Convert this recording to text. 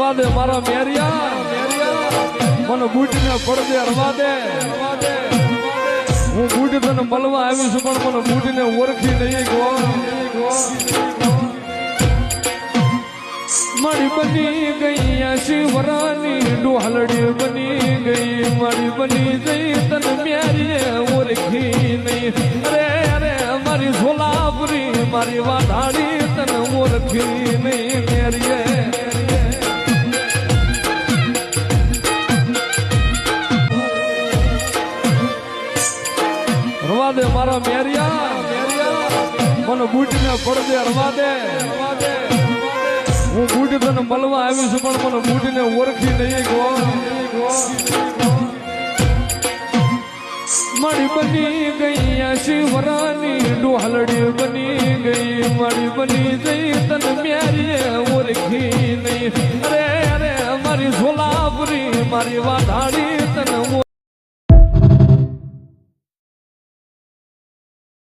રવા દે મારા મેરિયા મને બુટને પડદે રવા દે હું બુટ તને મળવા આવી છું પણ મને બુટને ઓળખી નહીં ગો મારી બની ગઈ શિવરાની ડોહલડી બની ગઈ મારી બની ગઈ તને મેરીએ ઓળખી નહીં અરે અરે મારી સોલાપુરી મારી વાઢાડી તને ઓળખી નહીં મેરીએ રવા દે મારા મેરિયા મને બુટને પડદે રવા દે હું બુટ તને મળવા આવી છું પણ મને બુટને ઓળખી નહીં ગો મારી બની ગઈ શિવરાની ડોહલડી બની ગઈ મારી બની ગઈ તને મેરીએ ઓળખી નહીં અરે અરે મારી સોલાપુરી મારી વાઢાડી તને